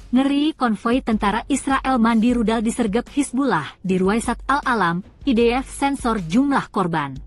Ngeri, konvoi tentara Israel mandi rudal disergap Hizbullah di Ruwaisat Al-Alam, IDF sensor jumlah korban.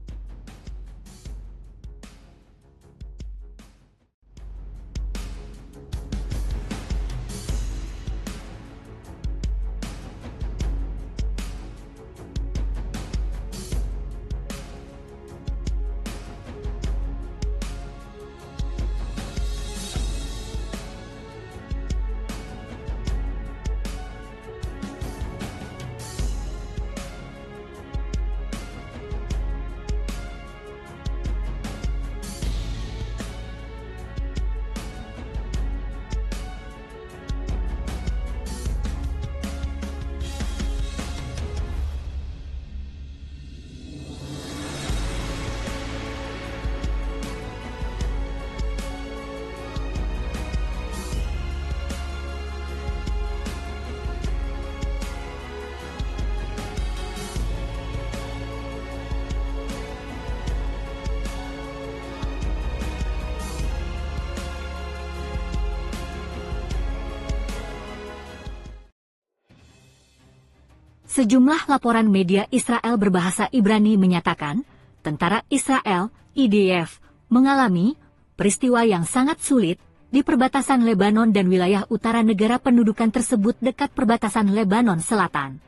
Sejumlah laporan media Israel berbahasa Ibrani menyatakan, tentara Israel, IDF, mengalami peristiwa yang sangat sulit di perbatasan Lebanon dan wilayah utara negara pendudukan tersebut dekat perbatasan Lebanon Selatan.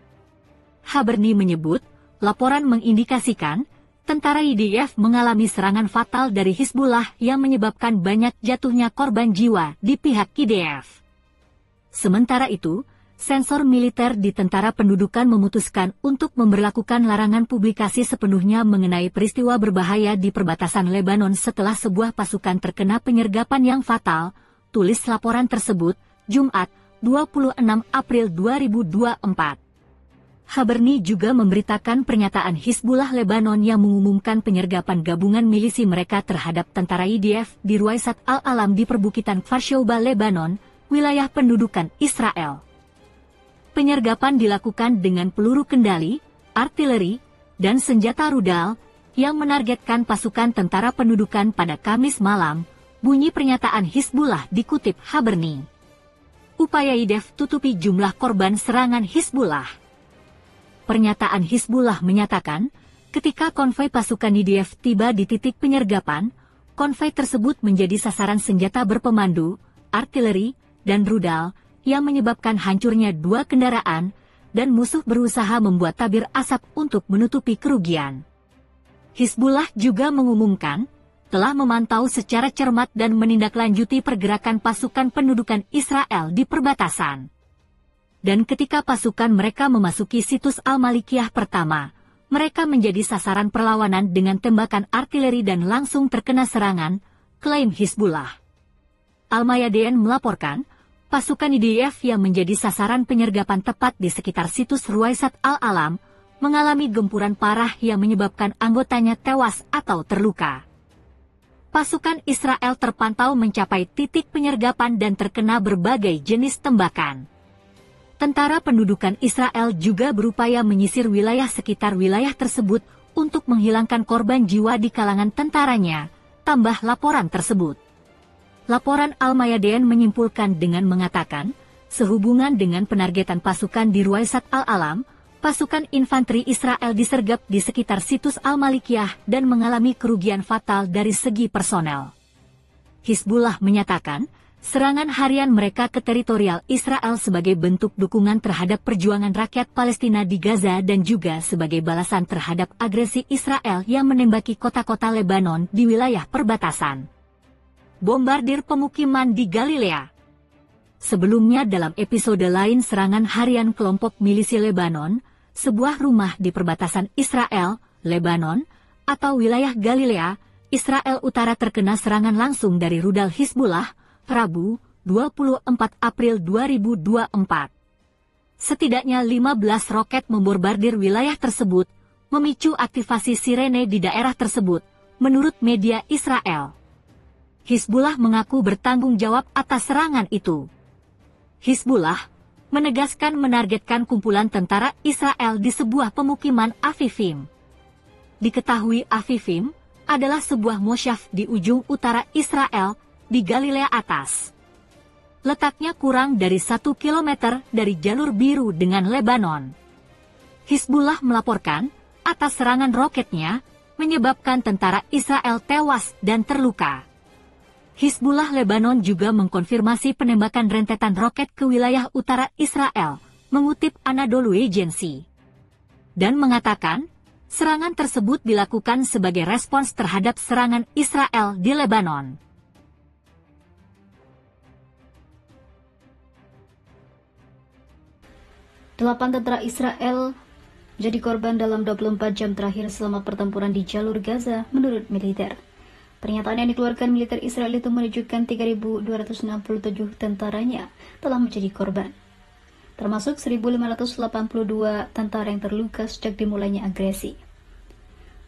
Haberni menyebut, laporan mengindikasikan, tentara IDF mengalami serangan fatal dari Hizbullah yang menyebabkan banyak jatuhnya korban jiwa di pihak IDF. Sementara itu, sensor militer di tentara pendudukan memutuskan untuk memberlakukan larangan publikasi sepenuhnya mengenai peristiwa berbahaya di perbatasan Lebanon setelah sebuah pasukan terkena penyergapan yang fatal, tulis laporan tersebut, Jumat, 26 April 2024. Haberni juga memberitakan pernyataan Hizbullah Lebanon yang mengumumkan penyergapan gabungan milisi mereka terhadap tentara IDF di Ruwaisat Al-Alam di perbukitan Kfar Shouba, Lebanon, wilayah pendudukan Israel. Penyergapan dilakukan dengan peluru kendali, artileri, dan senjata rudal, yang menargetkan pasukan tentara pendudukan pada Kamis malam, bunyi pernyataan Hizbullah dikutip Haberni. Upaya IDF tutupi jumlah korban serangan Hizbullah. Pernyataan Hizbullah menyatakan, ketika konvoi pasukan IDF tiba di titik penyergapan, konvoi tersebut menjadi sasaran senjata berpemandu, artileri, dan rudal, yang menyebabkan hancurnya 2 kendaraan, dan musuh berusaha membuat tabir asap untuk menutupi kerugian. Hizbullah juga mengumumkan, telah memantau secara cermat dan menindaklanjuti pergerakan pasukan pendudukan Israel di perbatasan. Dan ketika pasukan mereka memasuki situs Al-Malikiyah pertama, mereka menjadi sasaran perlawanan dengan tembakan artileri dan langsung terkena serangan, klaim Hizbullah. Al-Mayadeen melaporkan, pasukan IDF yang menjadi sasaran penyergapan tepat di sekitar situs Ruwaisat Al-Alam, mengalami gempuran parah yang menyebabkan anggotanya tewas atau terluka. Pasukan Israel terpantau mencapai titik penyergapan dan terkena berbagai jenis tembakan. Tentara pendudukan Israel juga berupaya menyisir wilayah sekitar wilayah tersebut untuk menghilangkan korban jiwa di kalangan tentaranya, tambah laporan tersebut. Laporan Al-Mayadeen menyimpulkan dengan mengatakan, sehubungan dengan penargetan pasukan di Ruwaisat Al-Alam, pasukan infanteri Israel disergap di sekitar situs Al-Malikiyah dan mengalami kerugian fatal dari segi personel. Hizbullah menyatakan, serangan harian mereka ke teritorial Israel sebagai bentuk dukungan terhadap perjuangan rakyat Palestina di Gaza dan juga sebagai balasan terhadap agresi Israel yang menembaki kota-kota Lebanon di wilayah perbatasan. Bombardir pemukiman di Galilea. Sebelumnya dalam episode lain serangan harian kelompok milisi Lebanon, sebuah rumah di perbatasan Israel, Lebanon, atau wilayah Galilea, Israel Utara terkena serangan langsung dari rudal Hizbullah, Rabu, 24 April 2024. Setidaknya 15 roket membombardir wilayah tersebut, memicu aktivasi sirene di daerah tersebut, menurut media Israel. Hizbullah mengaku bertanggung jawab atas serangan itu. Hizbullah menegaskan menargetkan kumpulan tentara Israel di sebuah pemukiman Afifim. Diketahui Afifim adalah sebuah mosyaf di ujung utara Israel, di Galilea atas. letaknya kurang dari 1 kilometer dari jalur biru dengan Lebanon. Hizbullah melaporkan atas serangan roketnya menyebabkan tentara Israel tewas dan terluka. Hizbullah Lebanon juga mengkonfirmasi penembakan rentetan roket ke wilayah utara Israel, mengutip Anadolu Agency, dan mengatakan serangan tersebut dilakukan sebagai respons terhadap serangan Israel di Lebanon. Delapan tentara Israel jadi korban dalam 24 jam terakhir selama pertempuran di jalur Gaza menurut militer. Pernyataan yang dikeluarkan militer Israel itu menunjukkan 3.267 tentaranya telah menjadi korban, termasuk 1.582 tentara yang terluka sejak dimulainya agresi.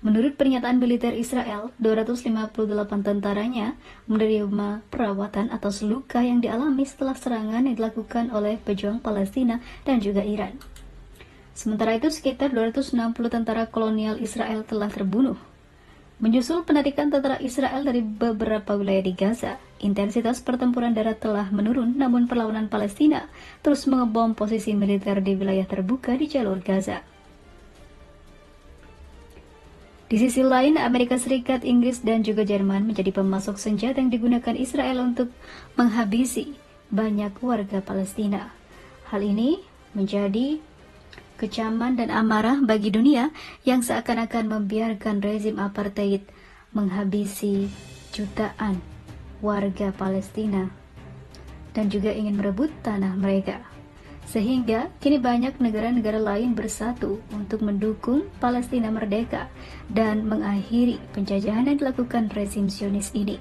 Menurut pernyataan militer Israel, 258 tentaranya menerima perawatan atas luka yang dialami setelah serangan yang dilakukan oleh pejuang Palestina dan juga Iran. Sementara itu, sekitar 260 tentara kolonial Israel telah terbunuh. Menyusul penarikan tentara Israel dari beberapa wilayah di Gaza, intensitas pertempuran darat telah menurun, namun perlawanan Palestina terus mengebom posisi militer di wilayah terbuka di jalur Gaza. Di sisi lain, Amerika Serikat, Inggris, dan juga Jerman menjadi pemasok senjata yang digunakan Israel untuk menghabisi banyak warga Palestina. Hal ini menjadi kecaman dan amarah bagi dunia yang seakan-akan membiarkan rezim apartheid menghabisi jutaan warga Palestina dan juga ingin merebut tanah mereka. Sehingga kini banyak negara-negara lain bersatu untuk mendukung Palestina merdeka dan mengakhiri penjajahan yang dilakukan rezim Zionis ini.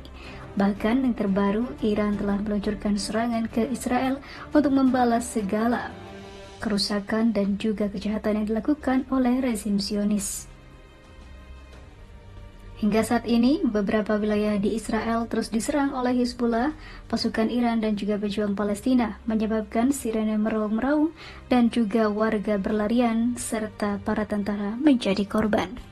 Bahkan yang terbaru, Iran telah meluncurkan serangan ke Israel untuk membalas segala kerusakan dan juga kejahatan yang dilakukan oleh rezim Zionis. Hingga saat ini, beberapa wilayah di Israel terus diserang oleh Hizbullah, pasukan Iran dan juga pejuang Palestina, menyebabkan sirene meraung-meraung dan juga warga berlarian serta para tentara menjadi korban.